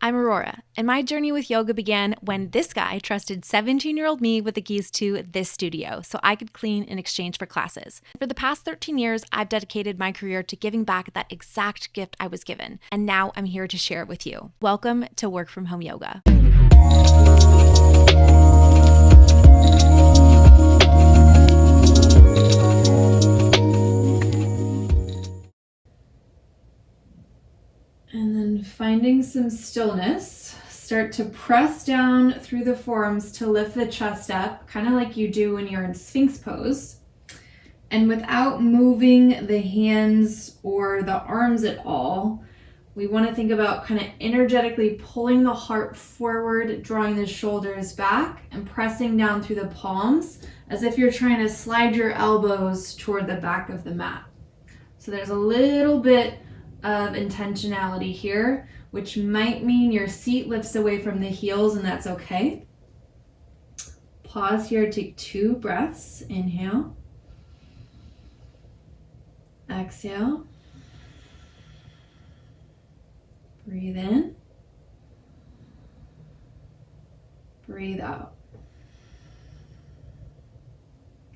I'm Aurora, and my journey with yoga began when this guy trusted 17-year-old me with the keys to this studio so I could clean in exchange for classes. For the past 13 years, I've dedicated my career to giving back that exact gift I was given, and now I'm here to share it with you. Welcome to Work From Home Yoga. And then finding some stillness, start to press down through the forearms to lift the chest up, kind of like you do when you're in Sphinx pose. And without moving the hands or the arms at all, we want to think about kind of energetically pulling the heart forward, drawing the shoulders back, and pressing down through the palms as if you're trying to slide your elbows toward the back of the mat. So there's a little bit of intentionality here, which might mean your seat lifts away from the heels, and that's okay. Pause here, take 2 breaths. Inhale. Exhale. Breathe in. Breathe out.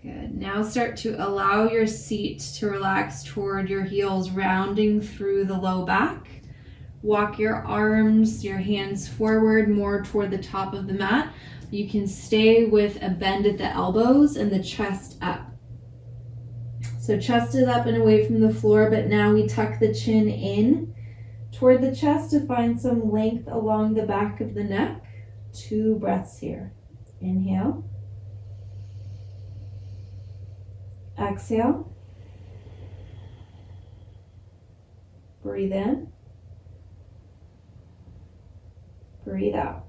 Good. Now start to allow your seat to relax toward your heels, rounding through the low back. Walk your arms, your hands forward more toward the top of the mat. You can stay with a bend at the elbows and the chest up. So chest is up and away from the floor, but now we tuck the chin in toward the chest to find some length along the back of the neck. 2 breaths here. Inhale. Exhale. Breathe in. Breathe out.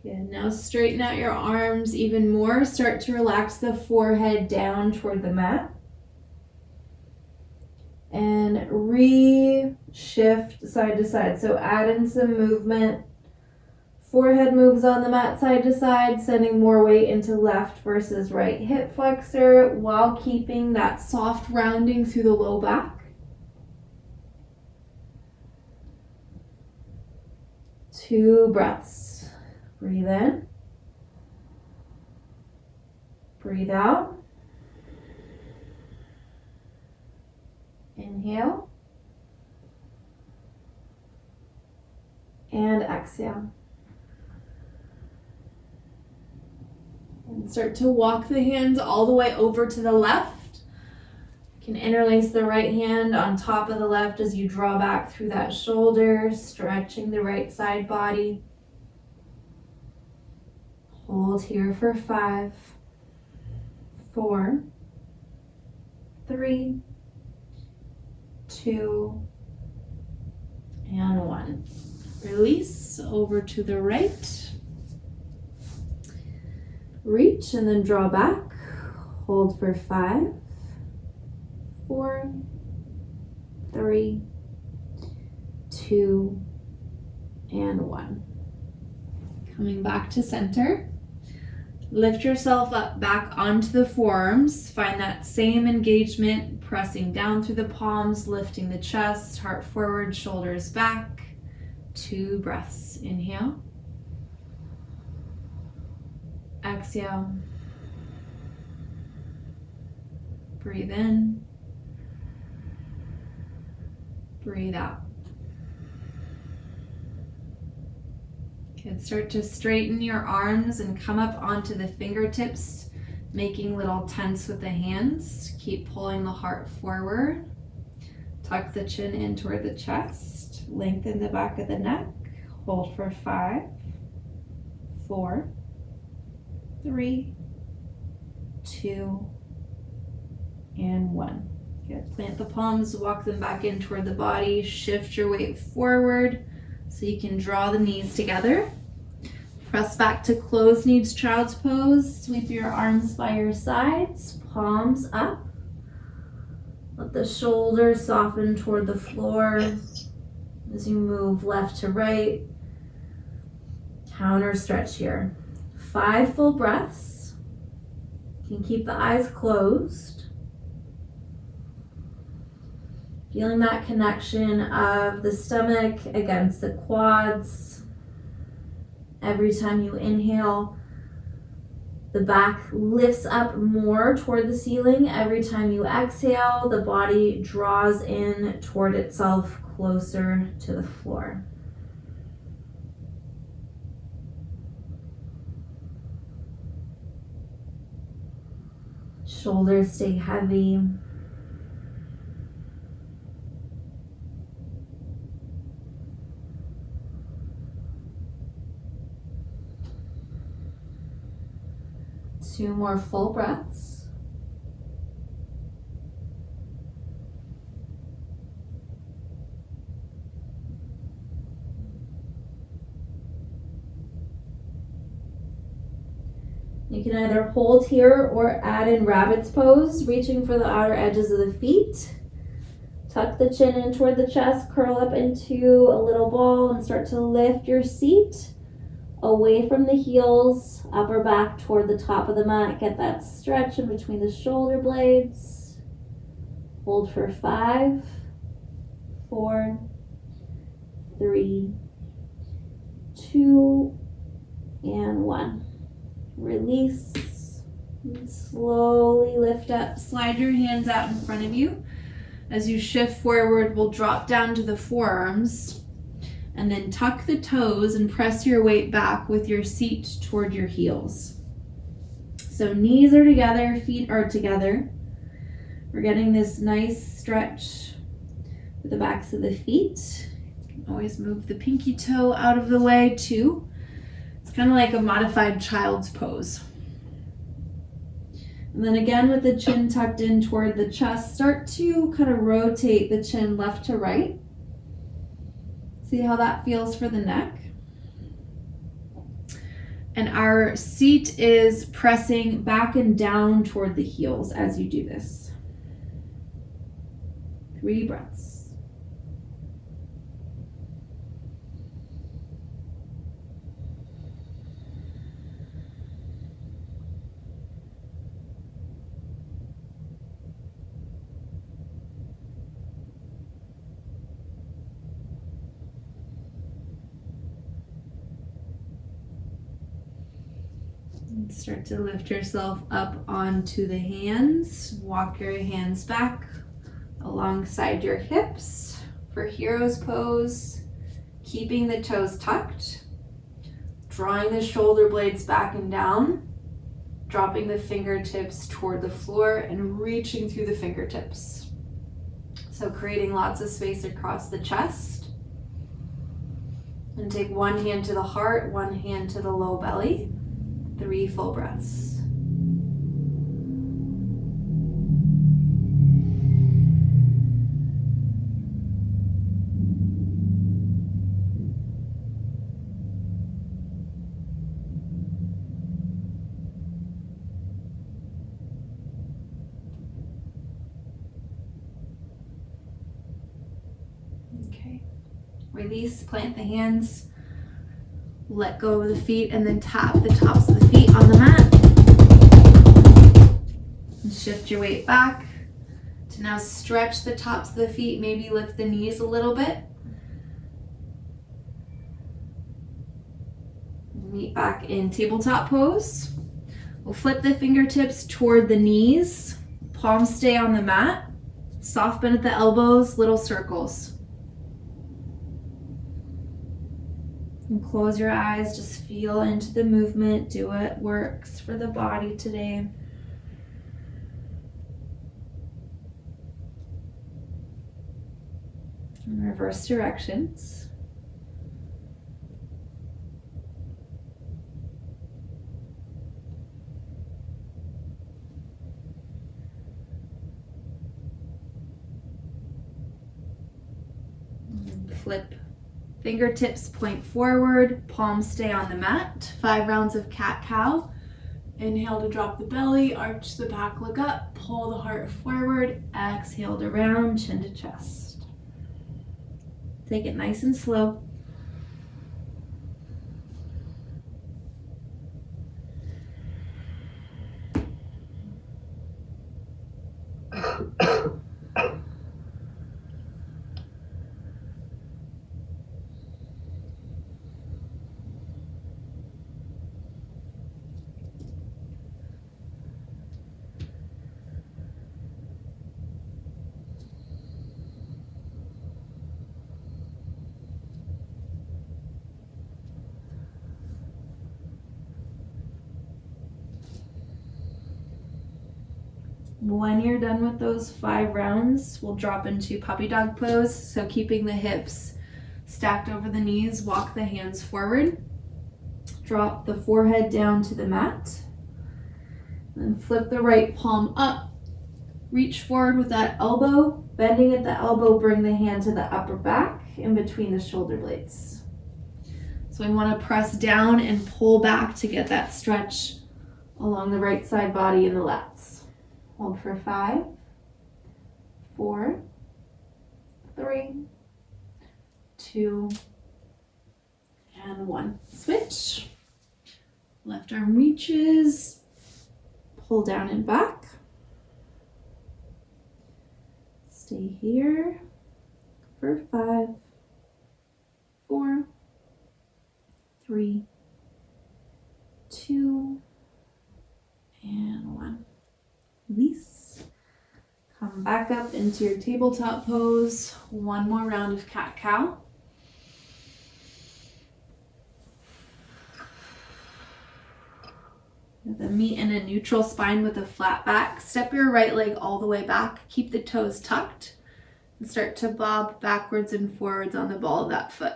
Good. Now straighten out your arms even more. Start to relax the forehead down toward the mat. And re-shift side to side. So add in some movement. Forehead moves on the mat side to side, sending more weight into left versus right hip flexor while keeping that soft rounding through the low back. 2 breaths. Breathe in. Breathe out. Inhale. And exhale. And start to walk the hands all the way over to the left. You can interlace the right hand on top of the left as you draw back through that shoulder, stretching the right side body. Hold here for 5, 4, 3, 2, and 1. Release over to the right. Reach and then draw back. Hold for 5, 4, 3, 2, and 1. Coming back to center. Lift yourself up back onto the forearms. Find that same engagement, pressing down through the palms, lifting the chest, heart forward, shoulders back. 2 breaths. Inhale. Exhale. Breathe in. Breathe out. Good. Start to straighten your arms and come up onto the fingertips, making little tents with the hands. Keep pulling the heart forward. Tuck the chin in toward the chest. Lengthen the back of the neck. Hold for 5, 4, 3, 2, and 1. Good. Plant the palms, walk them back in toward the body. Shift your weight forward so you can draw the knees together. Press back to closed-kneed child's pose. Sweep your arms by your sides, palms up. Let the shoulders soften toward the floor as you move left to right. Counter stretch here. 5 full breaths. You can keep the eyes closed. If Feeling that connection of the stomach against the quads. Every time you inhale, the back lifts up more toward the ceiling. Every time you exhale, the body draws in toward itself, closer to the floor. Shoulders stay heavy. Two more full breaths. You can either hold here or add in rabbit's pose, reaching for the outer edges of the feet. Tuck the chin in toward the chest, curl up into a little ball and start to lift your seat away from the heels, upper back toward the top of the mat. Get that stretch in between the shoulder blades. Hold for 5, 4, 3, 2, and 1. Release. And slowly lift up. Slide your hands out in front of you. As you shift forward, we'll drop down to the forearms. And then tuck the toes and press your weight back with your seat toward your heels. So knees are together, feet are together. We're getting this nice stretch with the backs of the feet. You can always move the pinky toe out of the way too. It's kind of like a modified child's pose. And then again with the chin tucked in toward the chest, start to kind of rotate the chin left to right. See how that feels for the neck. And our seat is pressing back and down toward the heels as you do this. 3 breaths. Start to lift yourself up onto the hands. Walk your hands back alongside your hips for hero's pose. Keeping the toes tucked. Drawing the shoulder blades back and down. Dropping the fingertips toward the floor and reaching through the fingertips. So creating lots of space across the chest. And take one hand to the heart, one hand to the low belly. 3 full breaths. Okay. Release, plant the hands. Let go of the feet and then tap the tops of the feet on the mat. And shift your weight back to now stretch the tops of the feet, maybe lift the knees a little bit. Meet back in tabletop pose. We'll flip the fingertips toward the knees, palms stay on the mat, soft bend at the elbows, little circles. And close your eyes, just feel into the movement, do what works for the body today. And reverse directions. And flip. Fingertips point forward, palms stay on the mat. 5 rounds of cat-cow. Inhale to drop the belly, arch the back, look up, pull the heart forward. Exhale to round, chin to chest. Take it nice and slow. When you're done with those 5 rounds, we'll drop into puppy dog pose. So keeping the hips stacked over the knees, walk the hands forward. Drop the forehead down to the mat. Then flip the right palm up. Reach forward with that elbow. Bending at the elbow, bring the hand to the upper back in between the shoulder blades. So we want to press down and pull back to get that stretch along the right side body and the lats. Hold for 5, 4, 3, 2, and 1. Switch. Left arm reaches. Pull down and back. Stay here for 5, 4, 3, 2, and 1. Release. Come back up into your tabletop pose. One more round of cat-cow. With a meet in a neutral spine with a flat back, step your right leg all the way back. Keep the toes tucked and start to bob backwards and forwards on the ball of that foot.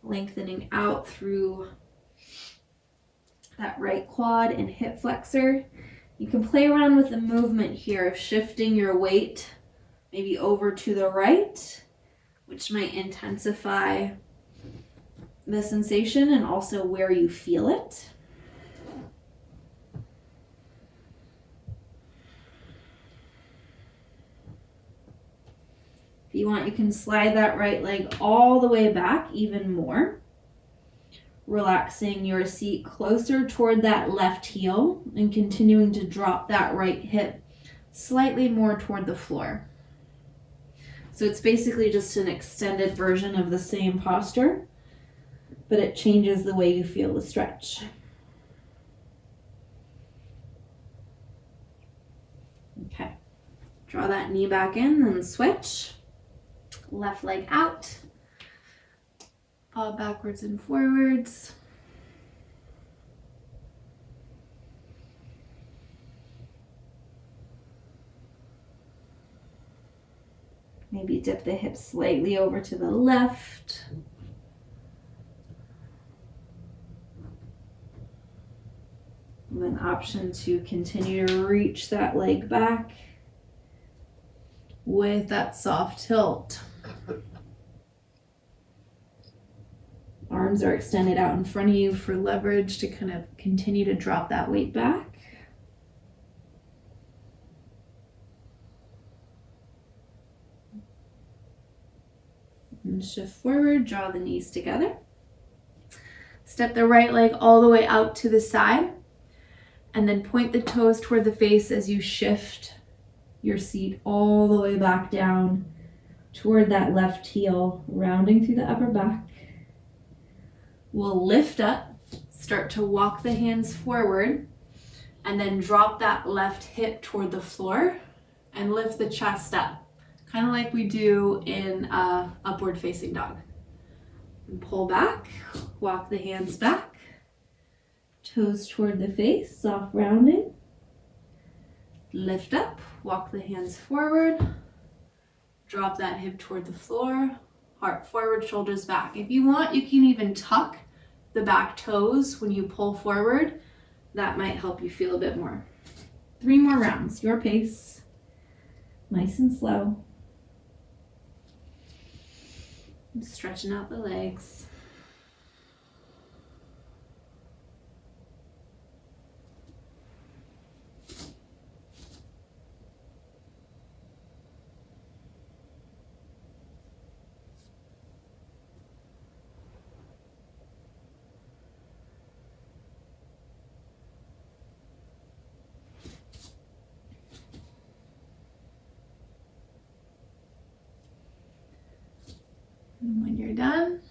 Lengthening out through that right quad and hip flexor. You can play around with the movement here of shifting your weight maybe over to the right, which might intensify the sensation and also where you feel it. If you want, you can slide that right leg all the way back even more, relaxing your seat closer toward that left heel and continuing to drop that right hip slightly more toward the floor. So it's basically just an extended version of the same posture, but it changes the way you feel the stretch. Okay, draw that knee back in, then switch. Left leg out, bob backwards and forwards. Maybe dip the hips slightly over to the left. And an option to continue to reach that leg back with that soft tilt. Arms are extended out in front of you for leverage to kind of continue to drop that weight back. And shift forward, draw the knees together. Step the right leg all the way out to the side, and then point the toes toward the face as you shift your seat all the way back down toward that left heel, rounding through the upper back. We'll lift up, start to walk the hands forward, and then drop that left hip toward the floor and lift the chest up, kind of like we do in upward facing dog. And pull back, walk the hands back, toes toward the face, soft rounding. Lift up, walk the hands forward, drop that hip toward the floor, heart forward, shoulders back. If you want, you can even tuck the back toes when you pull forward. That might help you feel a bit more. 3 more rounds, your pace, nice and slow. Stretching out the legs. And when you're done,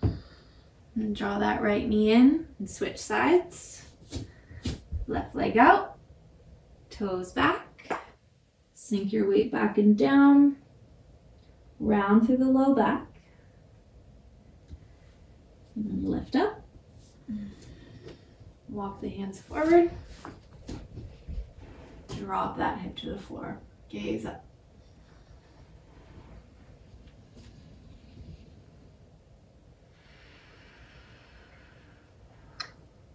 and draw that right knee in and switch sides. Left leg out, toes back, sink your weight back and down, round through the low back, and then lift up, walk the hands forward, Drop that hip to the floor. Gaze up.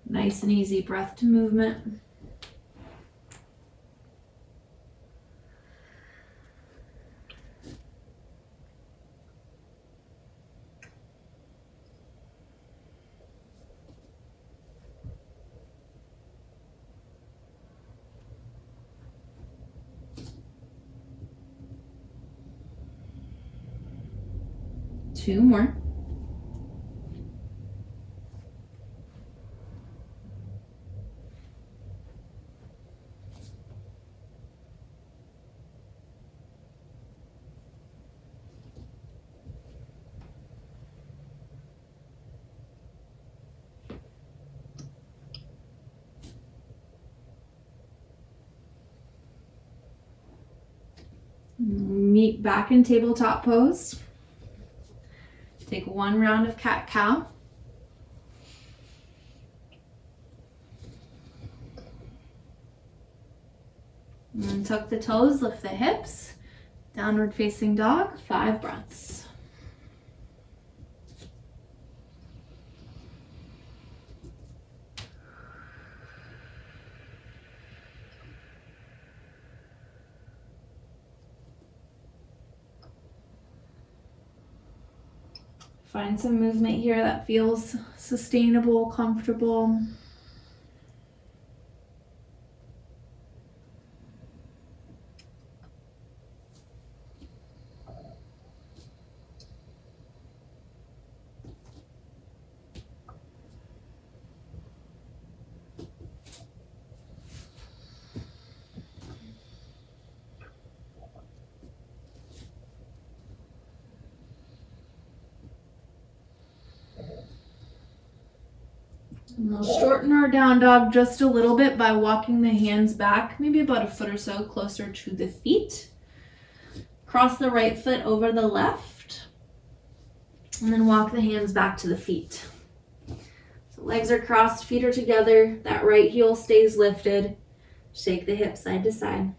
Nice and easy breath to movement. Two more. Meet back in tabletop pose. Take one round of cat-cow. And then tuck the toes, lift the hips. Downward facing dog, 5 breaths. Find some movement here that feels sustainable, comfortable. And we'll shorten our down dog just a little bit by walking the hands back, maybe about a foot or so closer to the feet. Cross the right foot over the left, and then walk the hands back to the feet. So legs are crossed, feet are together, that right heel stays lifted. Shake the hips side to side.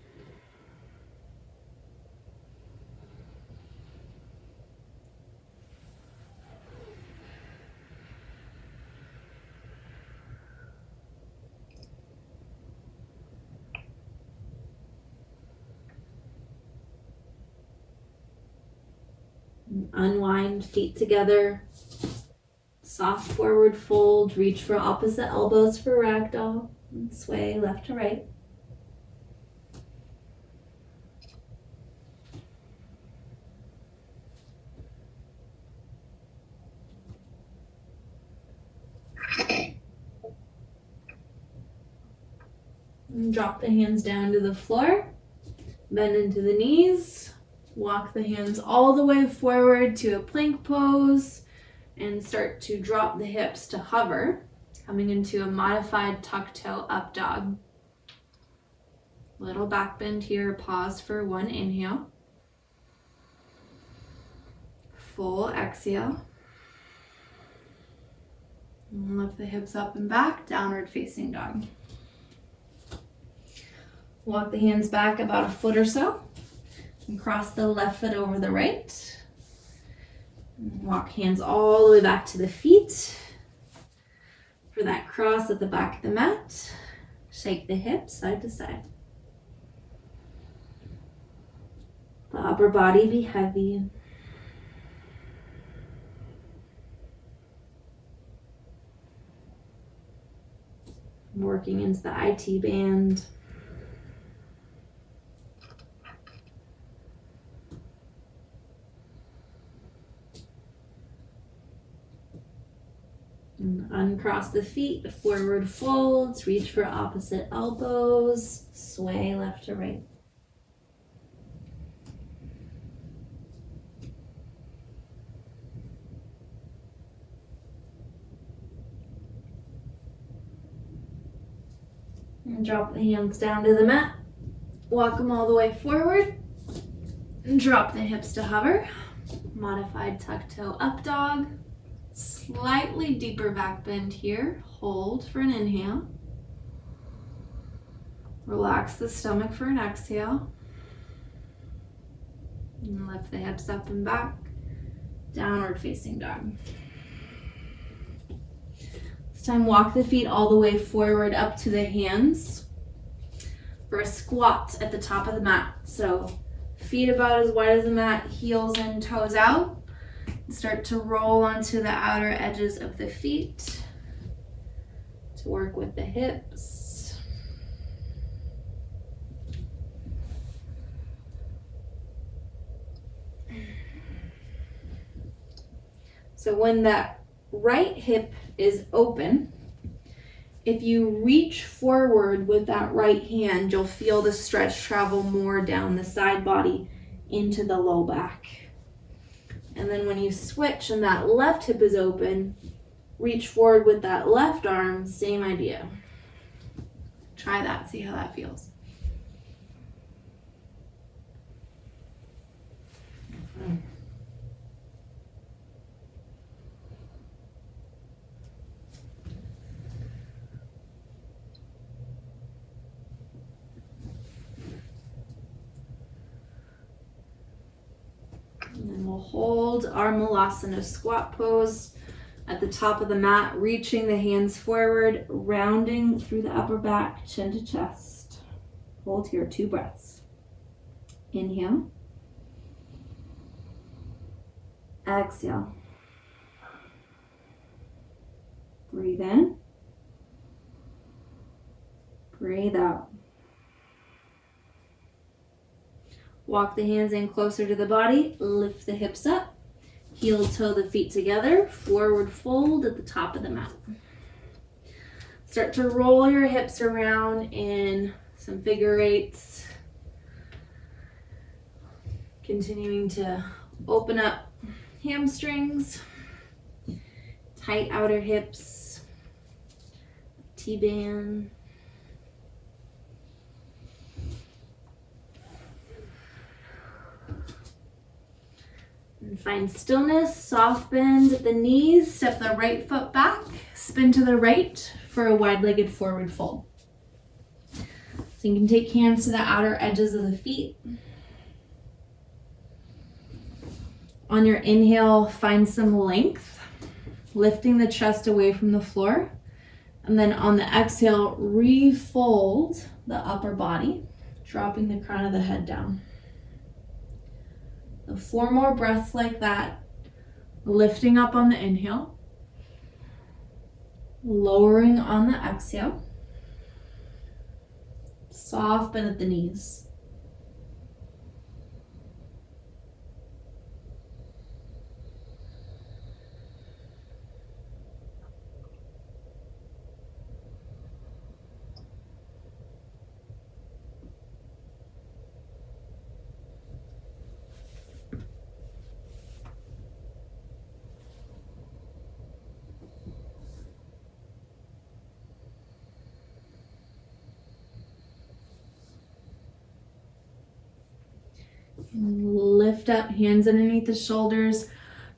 Unwind, feet together. Soft forward fold. Reach for opposite elbows for ragdoll. And sway left to right. And drop the hands down to the floor. Bend into the knees. Walk the hands all the way forward to a plank pose and start to drop the hips to hover, coming into a modified tuck toe up dog. Little back bend here, pause for one inhale. Full exhale. And lift the hips up and back, downward facing dog. Walk the hands back about a foot or so. And cross the left foot over the right. Walk hands all the way back to the feet. For that cross at the back of the mat, shake the hips side to side. The upper body be heavy. Working into the IT band. And uncross the feet, forward folds, reach for opposite elbows, sway left to right. And drop the hands down to the mat. Walk them all the way forward. And drop the hips to hover. Modified tuck toe up dog. Slightly deeper back bend here. Hold for an inhale. Relax the stomach for an exhale. And lift the hips up and back. Downward facing dog. This time walk the feet all the way forward up to the hands for a squat at the top of the mat. So feet about as wide as the mat, heels in, toes out. Start to roll onto the outer edges of the feet to work with the hips. So when that right hip is open, if you reach forward with that right hand, you'll feel the stretch travel more down the side body into the low back. And then when you switch and that left hip is open, reach forward with that left arm, same idea. Try that, see how that feels. And then we'll hold our Malasana squat pose at the top of the mat, reaching the hands forward, rounding through the upper back, chin to chest. Hold here, 2 breaths. Inhale. Exhale. Breathe in. Breathe out. Walk the hands in closer to the body, lift the hips up, heel toe the feet together, forward fold at the top of the mat. Start to roll your hips around in some figure eights. Continuing to open up hamstrings, tight outer hips, T-band. And find stillness, soft bend at the knees, step the right foot back, spin to the right for a wide-legged forward fold. So you can take hands to the outer edges of the feet. On your inhale, find some length, lifting the chest away from the floor. And then on the exhale, refold the upper body, dropping the crown of the head down. So 4 more breaths like that, lifting up on the inhale, lowering on the exhale, soft bend at the knees. Lift up, hands underneath the shoulders.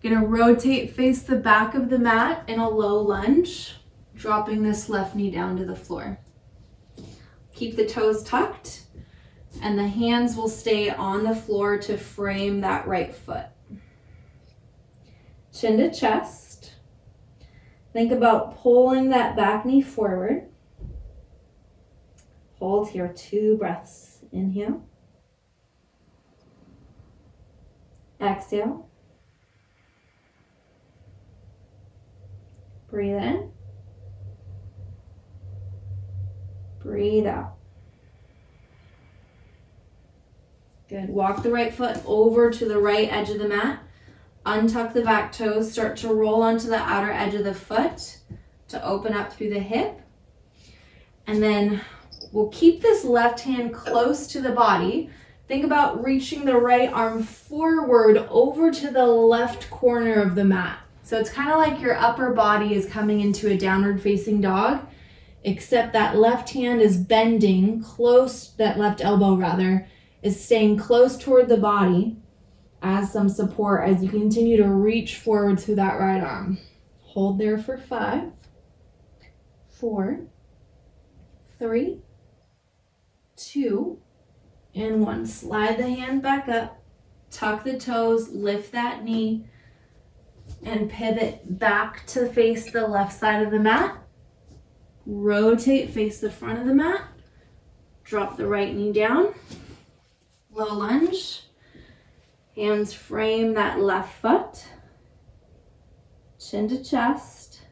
Gonna rotate, face the back of the mat in a low lunge, dropping this left knee down to the floor. Keep the toes tucked, and the hands will stay on the floor to frame that right foot. Chin to chest. Think about pulling that back knee forward. Hold here, 2 breaths. Inhale. Exhale. Breathe in. Breathe out. Good. Walk the right foot over to the right edge of the mat. Untuck the back toes. Start to roll onto the outer edge of the foot to open up through the hip. And then we'll keep this left hand close to the body. Think about reaching the right arm forward over to the left corner of the mat. So it's kind of like your upper body is coming into a downward facing dog, except that left hand is bending close, that left elbow rather, is staying close toward the body as some support as you continue to reach forward through that right arm. Hold there for 5, 4, 3, 2, and 1. Slide the hand back up, tuck the toes, lift that knee, and pivot back to face the left side of the mat. Rotate, face the front of the mat. Drop the right knee down. Low lunge. Hands frame that left foot. Chin to chest.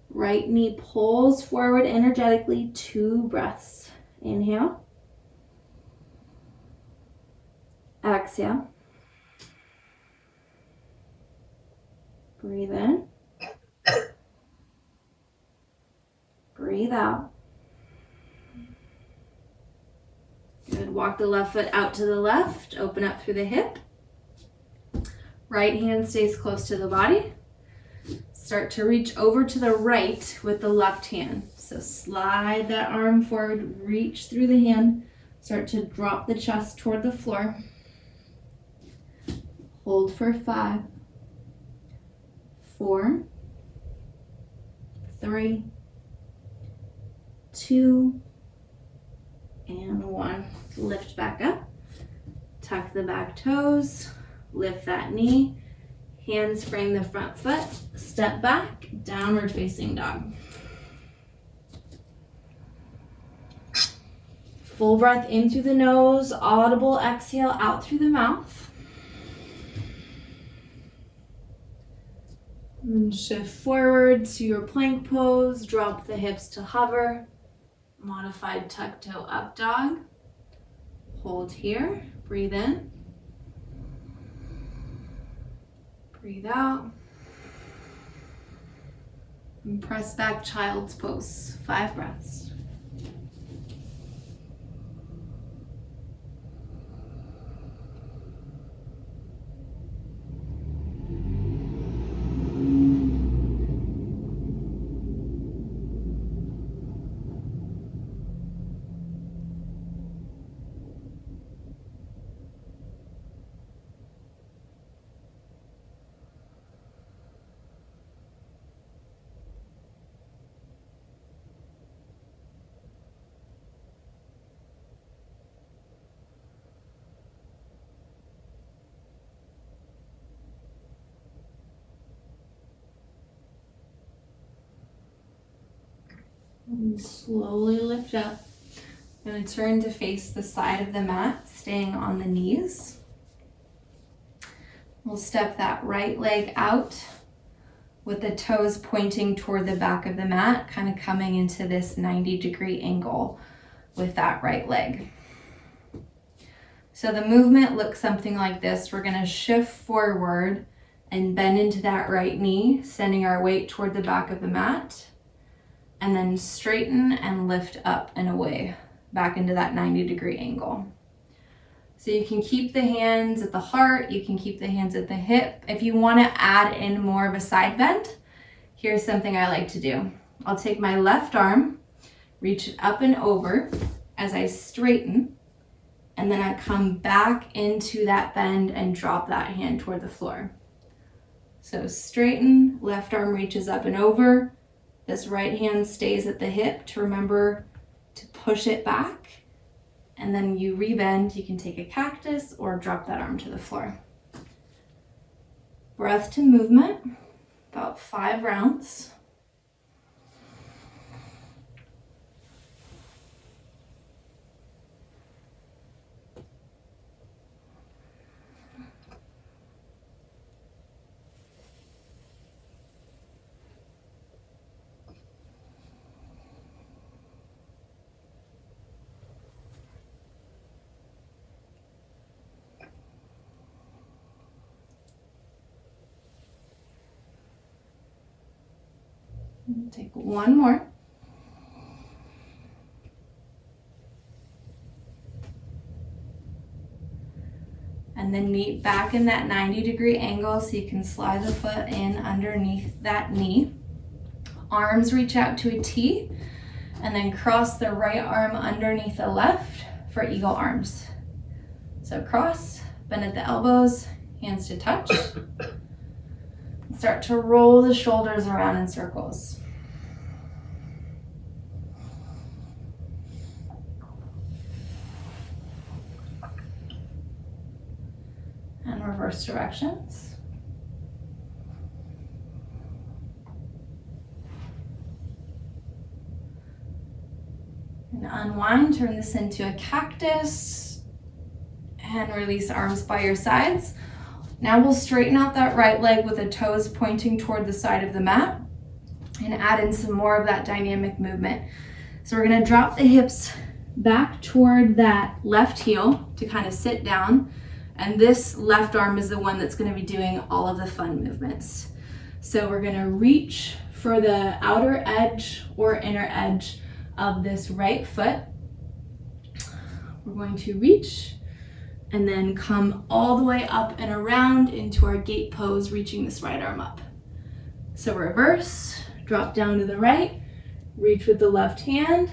Right knee pulls forward energetically. 2 breaths. Inhale. Exhale. Breathe in. Breathe out. Good. Walk the left foot out to the left. Open up through the hip. Right hand stays close to the body. Start to reach over to the right with the left hand. So slide that arm forward, reach through the hand. Start to drop the chest toward the floor. Hold for 5, 4, 3, 2, and 1. Lift back up. Tuck the back toes. Lift that knee. Hands frame the front foot. Step back. Downward facing dog. Full breath in through the nose. Audible exhale out through the mouth. And shift forward to your plank pose. Drop the hips to hover. Modified tuck toe up dog. Hold here. Breathe in. Breathe out. And press back child's pose. 5 breaths. And slowly lift up. I'm going to turn to face the side of the mat, staying on the knees. We'll step that right leg out with the toes pointing toward the back of the mat, kind of coming into this 90-degree angle with that right leg. So the movement looks something like this. We're going to shift forward and bend into that right knee, sending our weight toward the back of the mat. And then straighten and lift up and away, back into that 90-degree angle. So you can keep the hands at the heart, you can keep the hands at the hip. If you want to add in more of a side bend, here's something I like to do. I'll take my left arm, reach it up and over as I straighten, and then I come back into that bend and drop that hand toward the floor. So straighten, left arm reaches up and over. This right hand stays at the hip to remember to push it back. And then you rebend, you can take a cactus or drop that arm to the floor. Breath to movement, about 5 rounds. Take one more. And then meet back in that 90-degree angle so you can slide the foot in underneath that knee. Arms reach out to a T, and then cross the right arm underneath the left for eagle arms. So cross, bend at the elbows, hands to touch. Start to roll the shoulders around in circles. reverse directions. And unwind, turn this into a cactus and release arms by your sides. Now we'll straighten out that right leg with the toes pointing toward the side of the mat and add in some more of that dynamic movement. So we're gonna drop the hips back toward that left heel to kind of sit down. And this left arm is the one that's gonna be doing all of the fun movements. So we're gonna reach for the outer edge or inner edge of this right foot. We're going to reach and then come all the way up and around into our gate pose, reaching this right arm up. So reverse, drop down to the right, reach with the left hand,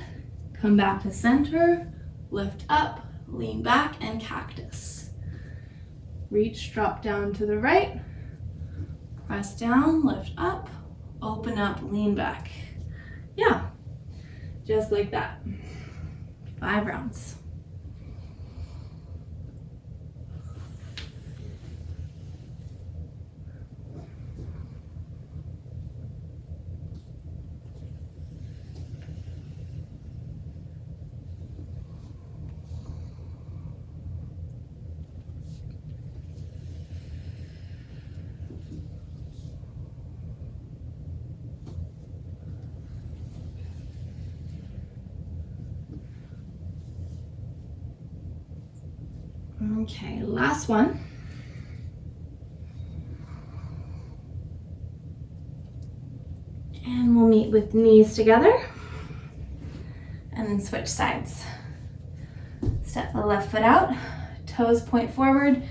come back to center, lift up, lean back, and cactus. Reach, drop down to the right, press down, lift up, open up, lean back. Yeah, just like that. 5 rounds. Okay, last one. And we'll meet with knees together and then switch sides. Step the left foot out, toes point forward,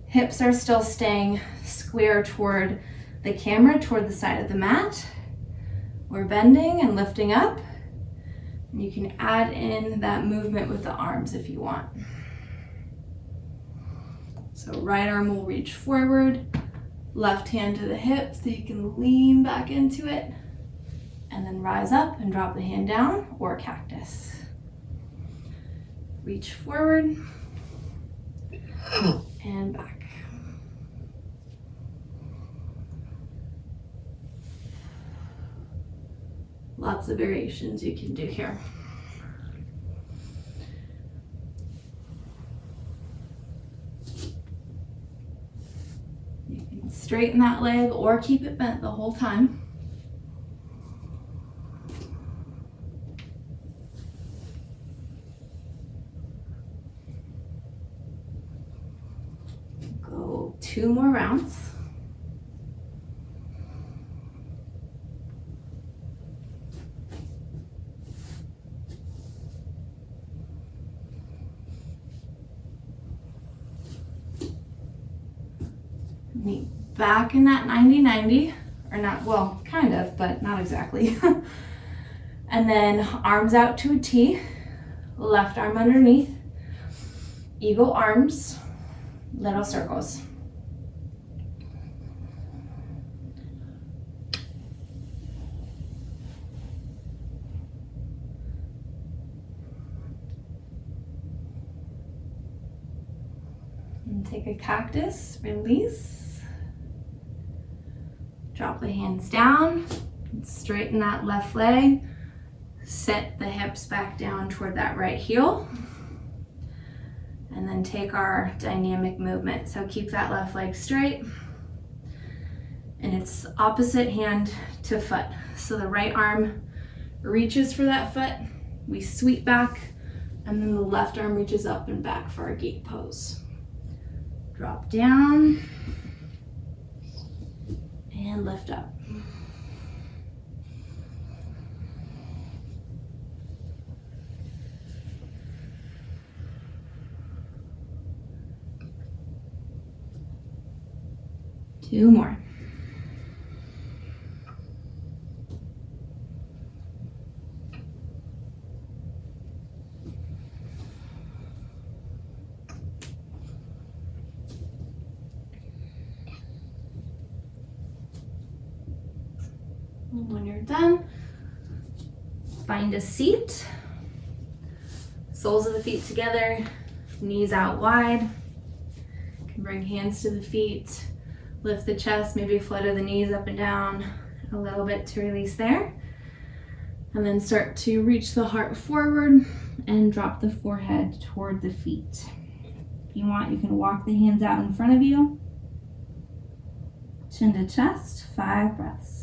hips are still staying square toward the camera, toward the side of the mat. We're bending and lifting up. And you can add in that movement with the arms if you want. So right arm will reach forward, left hand to the hip so you can lean back into it, and then rise up and drop the hand down, or cactus. Reach forward and back. Lots of variations you can do here. Straighten that leg or keep it bent the whole time. Go 2 more rounds. Meet back in that 90-90, or not, well, kind of, but not exactly. And then arms out to a T, left arm underneath, eagle arms, little circles. And take a cactus, release. Drop the hands down, straighten that left leg, set the hips back down toward that right heel, and then take our dynamic movement. So keep that left leg straight, and it's opposite hand to foot. So the right arm reaches for that foot, we sweep back, and then the left arm reaches up and back for our gate pose. Drop down, and lift up. Two more. When you're done, find a seat, soles of the feet together, knees out wide. You can bring hands to the feet, lift the chest, maybe flutter the knees up and down a little bit to release there. And then start to reach the heart forward and drop the forehead toward the feet. If you want, you can walk the hands out in front of you. Chin to chest, 5 breaths.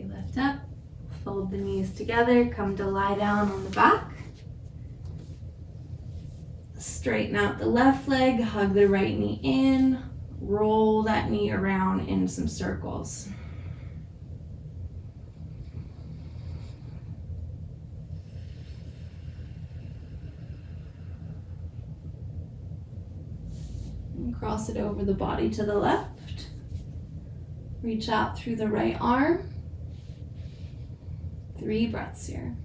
Lift up, fold the knees together, come to lie down on the back. Straighten out the left leg, hug the right knee in, roll that knee around in some circles. And cross it over the body to the left. Reach out through the right arm. 3 breaths here.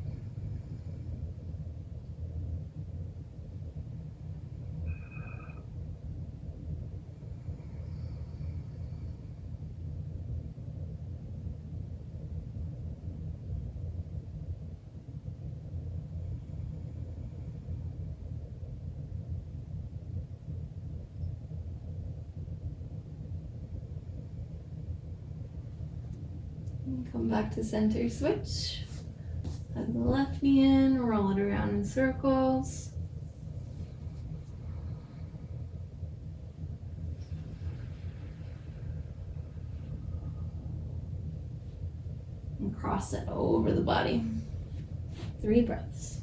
And come back to center switch. Hug the left knee in, roll it around in circles. And cross it over the body. 3 breaths.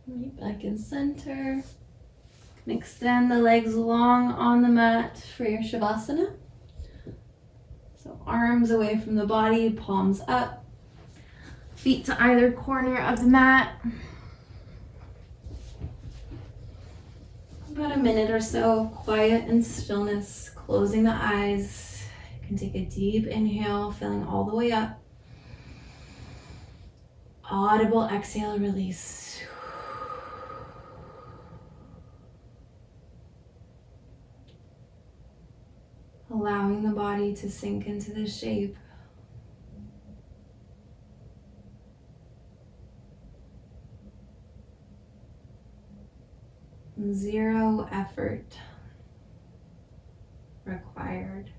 Right back in center. And extend the legs long on the mat for your Shavasana. So arms away from the body, palms up. Feet to either corner of the mat. About a minute or so of quiet and stillness, closing the eyes. You can take a deep inhale, filling all the way up. Audible exhale, release. Allowing the body to sink into the shape. Zero effort required.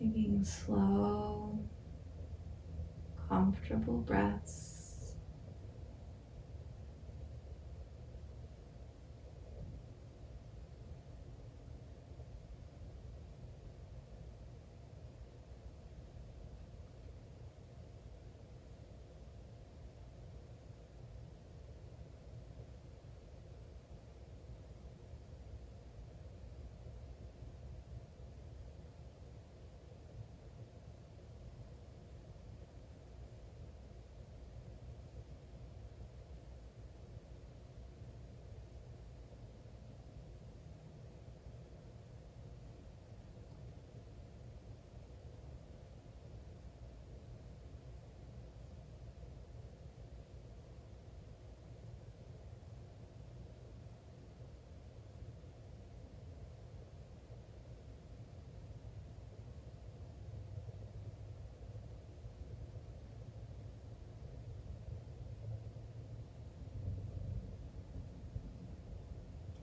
Taking slow, comfortable breaths.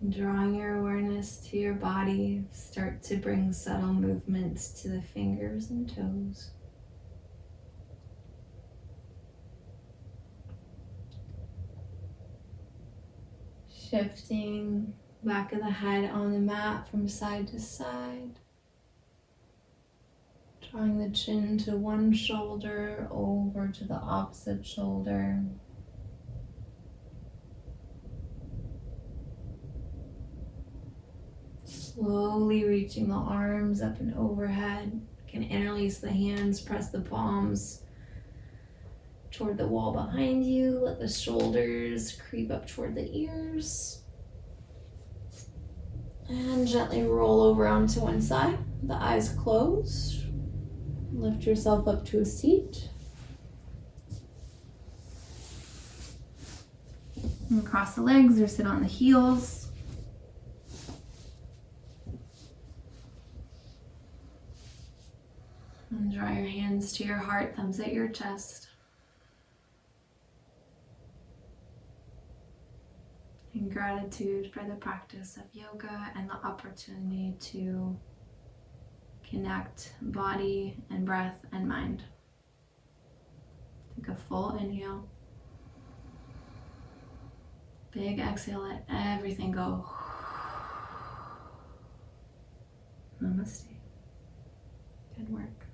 Drawing your awareness to your body, start to bring subtle movements to the fingers and toes. Shifting back of the head on the mat from side to side. Drawing the chin to one shoulder, over to the opposite shoulder. Slowly reaching the arms up and overhead. You can interlace the hands, press the palms toward the wall behind you. Let the shoulders creep up toward the ears. And gently roll over onto one side. The eyes closed. Lift yourself up to a seat. And cross the legs or sit on the heels. And draw your hands to your heart, thumbs at your chest. In gratitude for the practice of yoga and the opportunity to connect body and breath and mind. Take a full inhale. Big exhale, let everything go. Namaste. Good work.